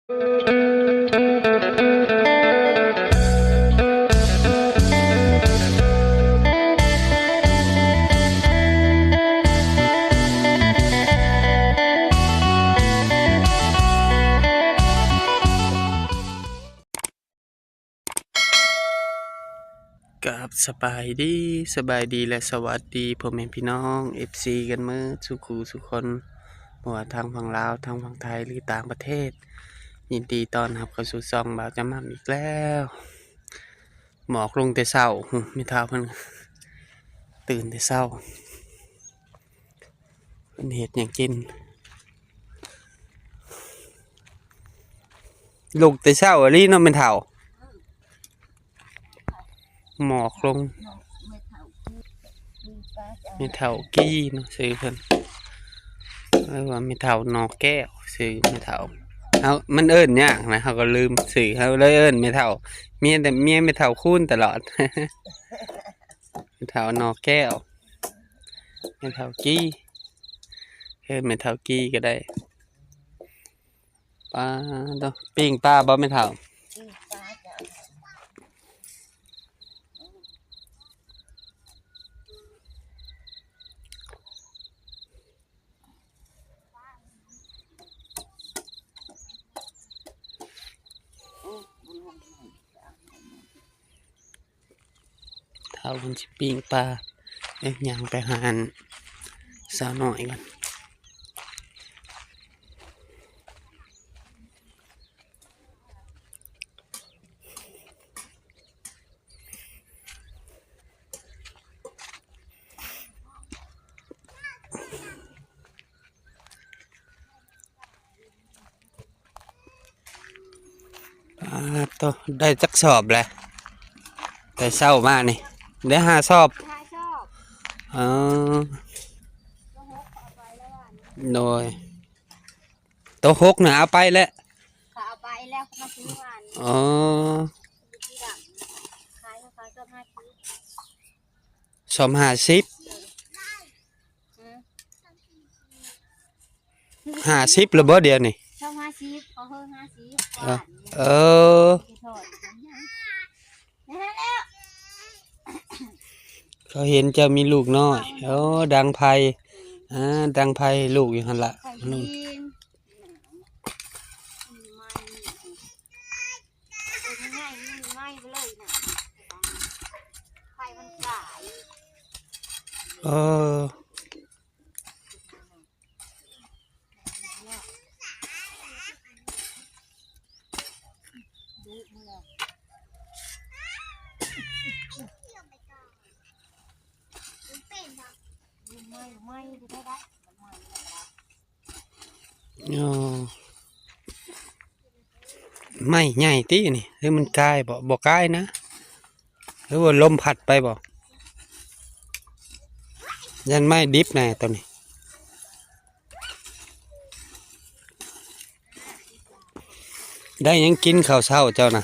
กับสบายดีและสวัสดีพ่อแม่พี่น้อง FC กันเมื่อสุขูสุคนบ่ว่าทางฝั่งลาวทางฝั่งไทยหรือต่างประเทศยินดีต้อนรับเข้าสู่ช่องบ่าวจำมั่มอีกแล้วหมอกลงแต่เช้าไม่เท่าเพิ่นตื่นแต่เช้าเพิ่นเฮ็ดหยังกินลงแต่เช้าอะลีเนาะแม่เฒ่าหมอกลงไม่เท่ากี้เนาะซื้อเพิ่นเรียกว่าไม่เท่านอกแก้วซื้อไม่เท่าเอามันเอิ้นยากนะเขาก็ลืมซื้อเขาเลยเอิ้นไม่เท่าเมียไม่เท่าคูณตลอด ไม่เท่านอกแก้วไม่เท่ากี้ไม่เท่ากี้ก็ได้ปลาต้องปิ้งปลาบ่ไม่เท่าเท่ามันสิปิ้งปลาย่างไปหาสาวหน่อยกันตัวได้จักสอบแหละแต่เศร้ามากนี่ได้5 สอบเออโดยตัว6น่ะเอาไปแล้วเอาไปแล้วมาซื้อหวาน อ๋อที่ดำขายก็ชอบสอบ50หรือบ่เดียวนี่ชอบ50เขาเพิ่ม50เออเขาเห็นเจ้ามีลูกน้อยดังไพ่ดังไพ่ลูกอยู่หั่นละลูกเออไม่ใหญ่ตีนี่หรือมันกายบ่กายนะหรือว่าลมพัดไปบ่ยันไม่ดิบแน่ตอนนี้ได้ยังกินข้าวเช้าเจ้านะ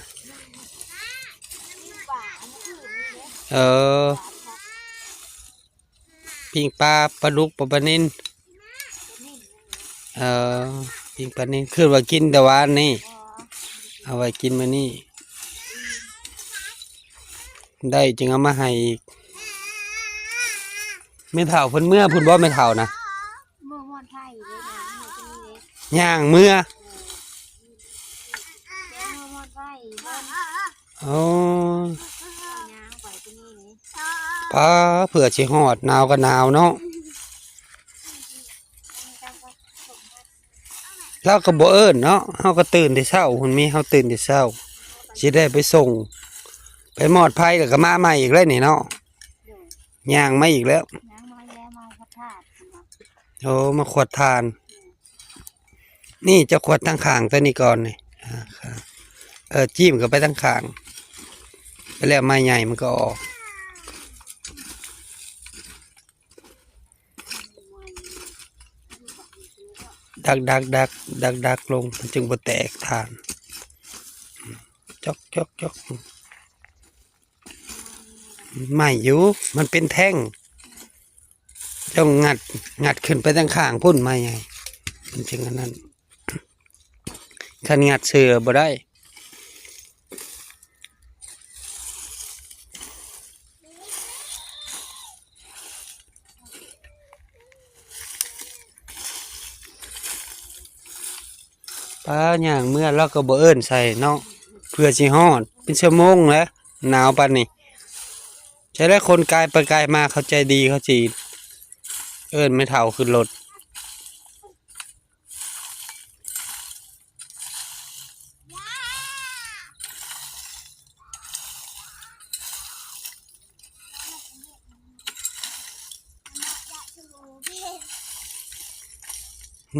ปิ้งปลาปลาดุกปลานิ่นปิ้งปลานิ่นคือว่ากินแต่วันนี้เอาไว้กินมานี่ได้จึงเอามาให้อีกไม่เท่าเพิ่นเมื่อพุ่นบ่ไม่เท่านะย่างเมื่ออ๋อปลาเผื่อสิฮอดหนาวก็หนาวเนาะเราก็บ่เอิ้นเนาะเฮาก็ตื่นแต่เช้าหุ่นมีเฮาตื่นแต่เช้าสิได้ไปส่งไปมอดไผ่แล้วก็มาใหม่อีกแล้วนี่เนาะย่างมาอีกแล้วโอ้มาขวดทานนี่จะขวดตั้งข้างตัวนี้ก่อนนี่จิ้มก็ไปตั้งข้างไปแล้วไม้ใหญ่มันก็ออกดักลงมันจึงบ่แตกทานจอกไม่อยู่มันเป็นแท่งต้องงัดขึ้นไปตั้งข้างพุ่นไม้ใหญ่มันจึงอันนั้น คันงัดเสือบ่ได้ป้าย่างเมื่อเราก็บ่เอิ้นใส่เนาะเพื่อสิฮอดเป็นชั่วโมงแล้วหนาวปานนี้ใช้ได้คนกายไปกายมาเข้าใจดีเขาจีเอิ้นไม่เท่าขึ้นรถ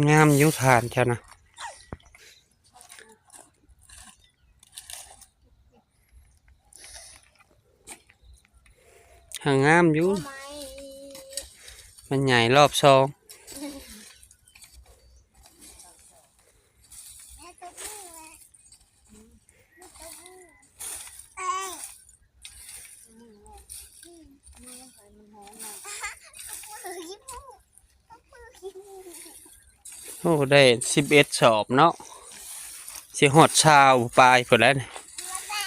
งามอยุทานเจ้านะหางงามอยู่ ไม่ มันใหญ่รอบซอง แม่ตัวผู้เลยแม่ตัวผู้เอ้ยมือมันใส่มันหอมหน่อยมือขี้มูกมือขี้มูก โอ้ได้11 สอบเนาะสิฮอดชาวปลายพุ่นแล้วนี่ ป้า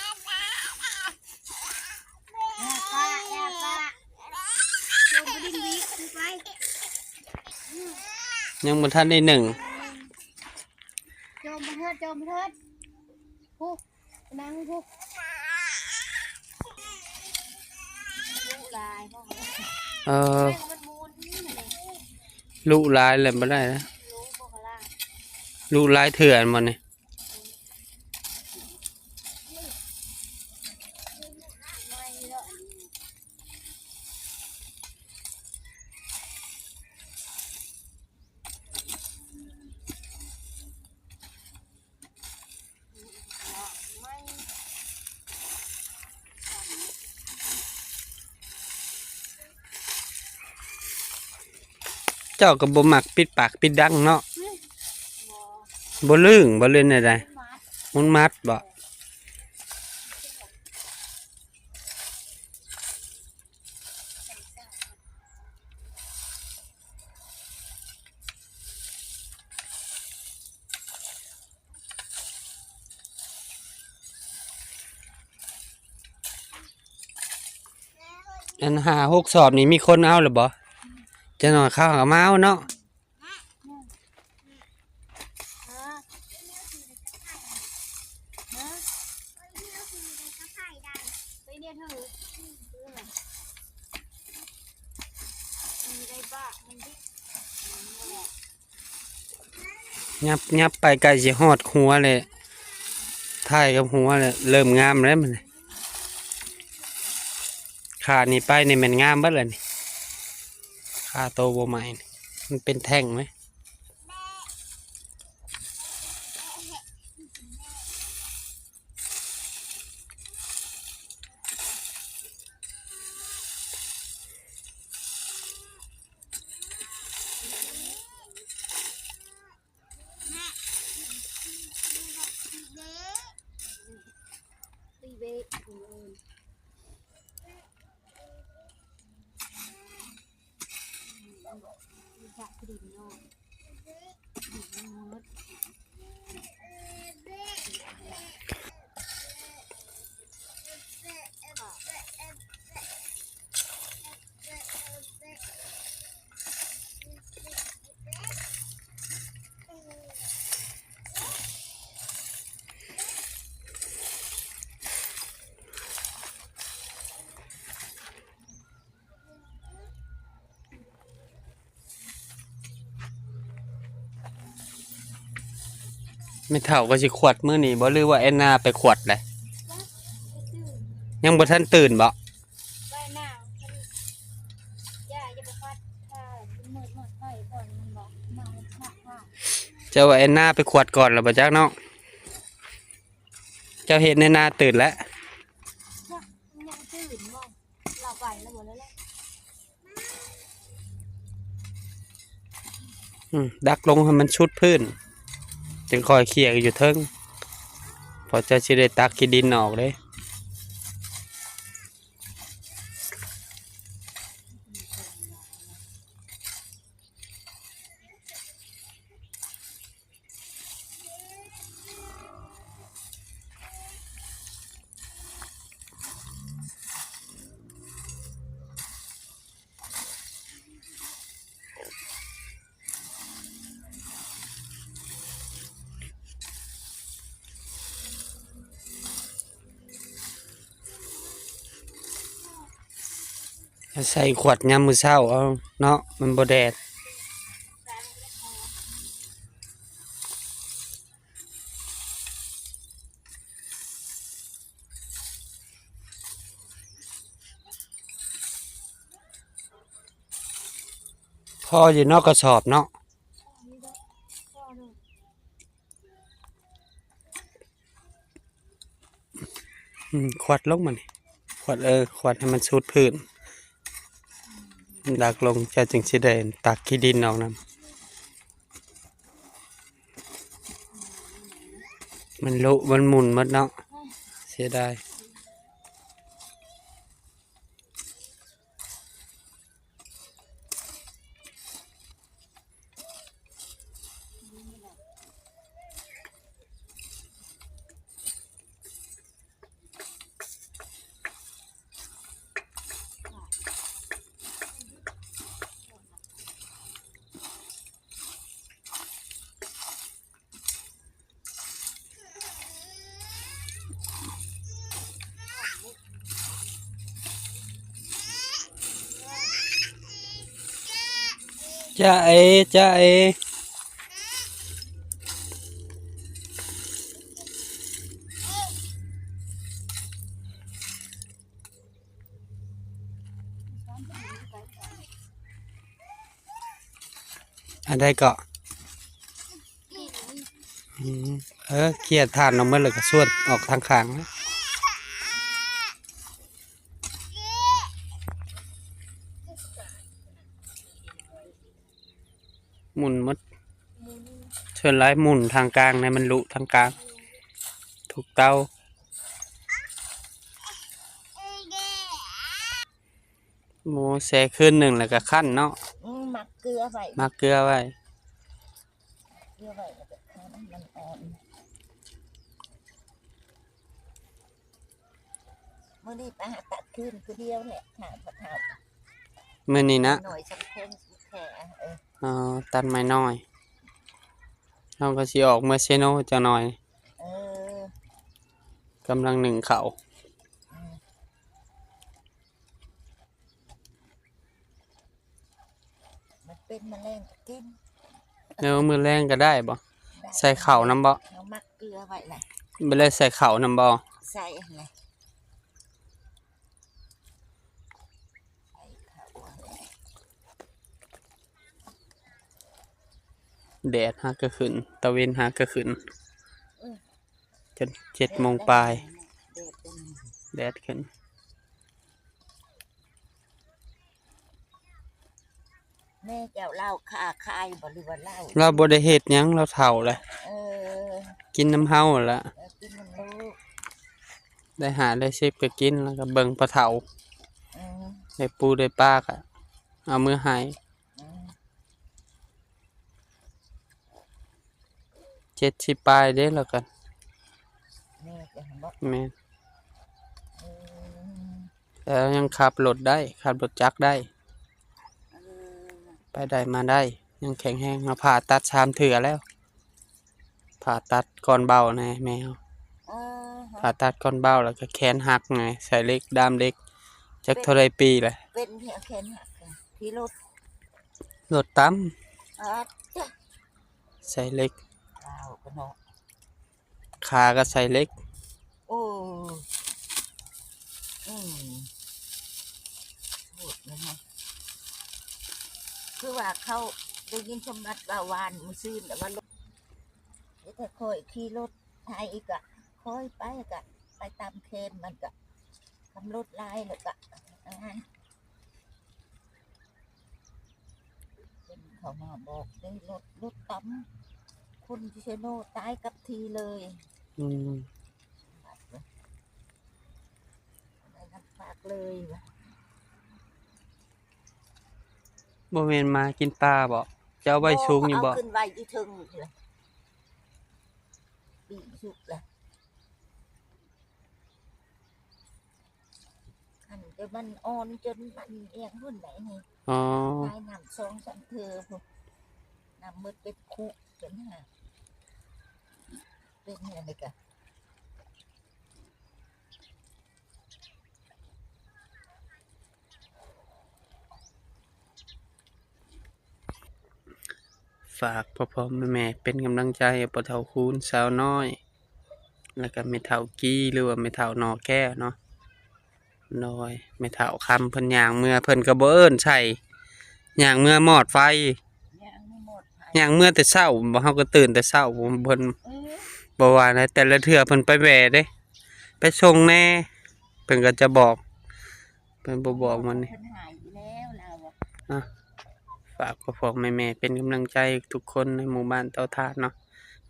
ลงไปดิ้นวิไป ยังบ่ทันได้หนึ่ง โจมมาเถิดโจมมาเถิดผู้นั่งผู้ลูกลายพ่อ เออ มันมูนนี่เลย ลูกหลายเลยบ่ได้นะ รู้พวกล่าง ลูกหลายเถื่อนบ่นี่ ไม่เนาะ เจ้าก็บ่มักปิดปากปิดดังเนาะบ่ลึงบ่เล่นได้มันมัดบ่อัน5-6 สอบนี่มีคนเอาหรือบ่จะหน่อยเข้ากับมาเอาเนาะ ไปเดียวเถอะมีได้บ้ามันดิ ยับไปใกล้สิฮอดหัวเลยท้ายกับหัวเลยเริ่มงามแล้วมันขานี่ไปนี่มันงามเบิดเลยนี่ขาโตบ่ใหม่นี่มันเป็นแท่งไหมตีเบสจับดินเนาะดินมด ไม่เท่าก็สิขวดมื้อนี้บ่หรือว่าแอนนาไปขวดเลยยังบ่ทันตื่นบ่ ใบหน้าย่าจะไปฟัดข้าวมืดไฟก่อนมันบอกมาข้าว เจ้าว่าแอนนาไปขวดก่อนแล้วบ่จักเนาะเจ้าเห็นแอนนาตื่นแล้ว ยังตื่นมองเราไปแล้วหมดแล้วแหละ ดักลงให้มันชุดพื้นจึงคอยเขี่ยอยู่เทิงพอจะสิได้ตักขี้ดินออกเลย ใส่ขวดยามมื้อเช้าเอาเนาะมันบ่แดดพออยู่นอกกระสอบเนาะขวดลงมานี่ขวดขวดให้มันสุดพื้นดักลงจะจึงสิได้ตักขี้ดินออกนํมันลุมันหมุนหมดเนาะเสียดายจ้าเอจ้าเออันใดเกาะเคลียร์ทานออกมาเลยก็ส่วนออกทางข้างนะหมุนหมดเชิญไล่หมุนทางกลางในมันลุทางกลางถูกเต้าหมูแซ่ขึ้นหนึ่งแล้วก็ขั้นเนาะ หมักเกลือไว้ มักเกลือไว้ เกลือไว้แล้วก็ทำให้มันอ่อนมื้อนี้ไปหาตัดคืนคือเดียวแหละถามพระเฒ่า มื้อนี้นะ หน่อยสำคัญสุดแท้ตัดไม้น้อยเราก็สิออกเมื่อเซโนจังหน่อย เออก ำลังหนึ่งเขาว มันเป็นแมลงก็กิน เนื้อมือแรงก็ได้บ่ใส่ข้าวน้ำบ่ เอาหมักเกลือไว้เลย บ่ได้ใส่ข้าวน้ำบ่ ใส่อะไรใส่ข้าวอะไร แดดฮะก็ขึ้นตะเวนฮะก็ขึ้นจน7 โมงปลาย เด็ดเป็นแดดขึ้น แม่เจ้าเล่าค่าคายบ่หรือว่าเล่า เราบ่ได้เฮ็ดหยังเราเฒ่าแล้ว เออ กินน้ำเฮาละ กินมันรู้ ได้หาได้เซฟก็กินแล้วก็เบิ่งปลาเฒ่า อืม ได้ปูได้ปลาก็เอามือให้ อืม 70ปลายเด้แล้วก็ แม่จะเห็นบอก แม่น อืม แล้วยังขับรถได้ขับรถจักรได้ เออ ไปได้มาได้ยังแข็งแรงมาผ่าตัด3 เทื่อแล้วผ่าตัดก่อนเบาแน่แมว เออ ผ่าตัดก่อนเบาแล้วก็แขนหักไงใส่เหล็กดามเหล็กจักเท่าไรปีแหละ เป็นที่เอาแขนหักอะที่รถ รถตั้ม จ้ะ ใส่เหล็ก ว้าวกระเนาะ ขาก็ใส่เหล็ก โอ้อืมโหดเลยนะคือว่าเขาได้ยินสมบัติว่าวานมือซื่นแต่ว่ารถถ้าคอยขี่รถไทยอีกอะคอยไปกะไปตามเคนมันกะทำรถลายแล้วกะเป็นเขามาบอกได้รถตั้มคุณพิเชโนตายกับทีเลย อืม ได้รับฝากเลยว่ะ บ่แม่นมากินปลาบ่เจ้าไว้สูงอยู่บ่ เอาขึ้นไว้ที่ถึงเลยปีสุกเลยอันเดี๋ยวมันอ่อนจนมันเอียงหุ่นไหนนี่ อ๋อ ตายน้ำ2-3 เทื่อพุ่นน้ำมืดเป็นคุจนหาเป็นเนี่ยนี่กะ ฝากพ่อๆแม่ๆเป็นกำลังใจให้พ่อเฒ่าคูณสาวน้อยแล้วก็แม่เฒ่ากี้หรือว่าแม่เฒ่านอแก้วเนาะโดยแม่เฒ่าคำเพิ่นย่างเมื่อเพิ่นก็บ่เอิ้นใส่ย่างเมื่อมอดไฟยังไม่หมดไผ ย่างเมื่อแต่เช้าบ่เฮาก็ตื่นแต่เช้าผมเพิ่น เออ บ่ว่านะแต่ละเทื่อเพิ่นไปแหวเด้ไปส่งแน่เพิ่นก็จะบอกเพิ่นบ่บอกมันนี่ เพิ่นหายอยู่แล้วเราอะ ฝากพ่อๆแม่ๆเป็นกำลังใจทุกคนในหมู่บ้านเตาถ่านเนาะ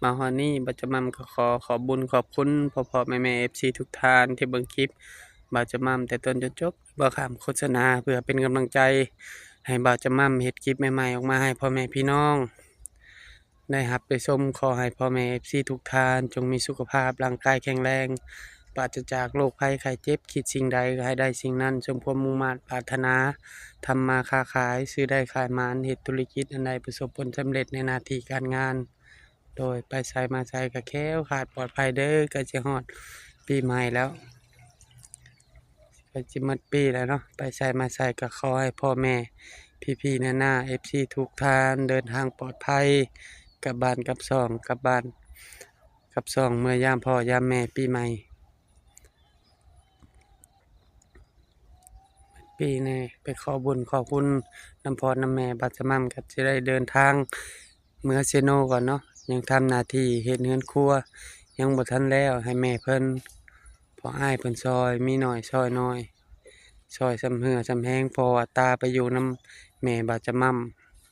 มาฮอดนี้บัดจะมั่มก็ขอบุญขอบคุณพ่อๆแม่ๆ FC ทุกท่านที่เบิ่งคลิปบ่าวจะมั่มแต่ต้นจนจบบ่ข้ามโฆษณาเพื่อเป็นกำลังใจให้บ่าวจะมั่มเฮ็ดคลิปใหม่ๆออกมาให้พ่อแม่พี่น้องได้รับได้ชมขอให้พ่อแม่ FC ทุกท่านจงมีสุขภาพร่างกายแข็งแรงปราศจากโรคภัยไข้เจ็บคิดสิ่งใดก็ให้ได้สิ่งนั้นสมความมุ่งมั่นปรารถนาทำมาค้าขายซื้อได้ขายมานเฮ็ดธุรกิจอันใดประสบผลสำเร็จในหน้าที่การงาน โดยไปไสมาไสก็แคล้วคลาดปลอดภัยเด้อก็สิฮอดปีใหม่แล้วก็สิหมดปีแล้วเนาะไปไสมาไสก็ขอให้พ่อแม่พี่ๆน้าๆ FC ทุกท่านเดินทางปลอดภัยกลับบ้านกลับช่องกลับบ้านกลับช่องเมื่อยามพ่อยามแม่ปีใหม่ปีนี้ไปขอบุญขอบคุณน้ำพรน้ำแม่บัดสมั่มก็สิได้เดินทางเมื่อเซโนก่อนเนาะยังทำหน้าที่เฮ็ดเรือนครัวยังบ่ทันแล้วให้แม่เพิ่นพออ้ายเพิ่นซอยมีน้อยซอยน้อยซอยสำเหือสำแหงพอว่าตาไปอยู่นำแม่บัดจะมั่ม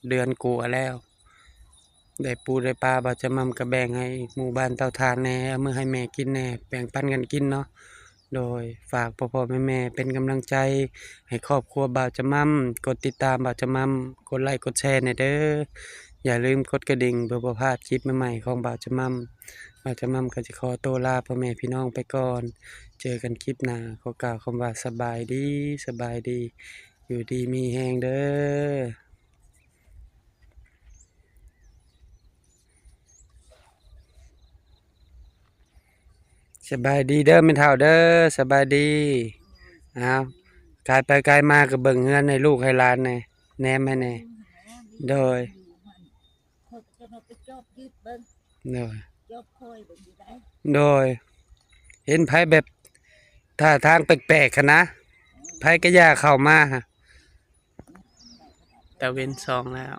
เดือนกว่าแล้วได้ปูได้ปลาบัดจะมั่มก็แบ่งให้หมู่บ้านเตาถ่านแหน่เอามื้อให้แม่กินแหน่แบ่งปันกันกินเนาะโดยฝากพ่อๆแม่ๆเป็นกำลังใจให้ครอบครัวบ่าวจะมั่มกดติดตามบ่าวจะมั่มกดไลค์กดแชร์แหน่เด้ออย่าลืมกดกระดิ่งเพื่อบ่พลาดคลิปใหม่ๆของบ่าวจะมั่มบ่าวจะมั่มก็สิขอตัวลาพ่อแม่พี่น้องไปก่อนเจอกันคลิปหน้าขอกล่าวคำว่าสบายดีสบายดีอยู่ดีมีแฮงเด้อสบายดีเด้อแม่เฒ่าเด้อสบายดีอ้าวกายไปกายมาก็เบิ่งเฮือนให้ลูกให้หลานแหน่แหนมให้แหน่โดย คนจะมาไปจอบยืดเบิ่ง โดย จอบคอยเบิ่งอยู่ได้ โดยเห็นไผแบบท่าทางแปลกๆคะนะไผก็ย่าเข้ามาฮะตะเวนซองแล้ว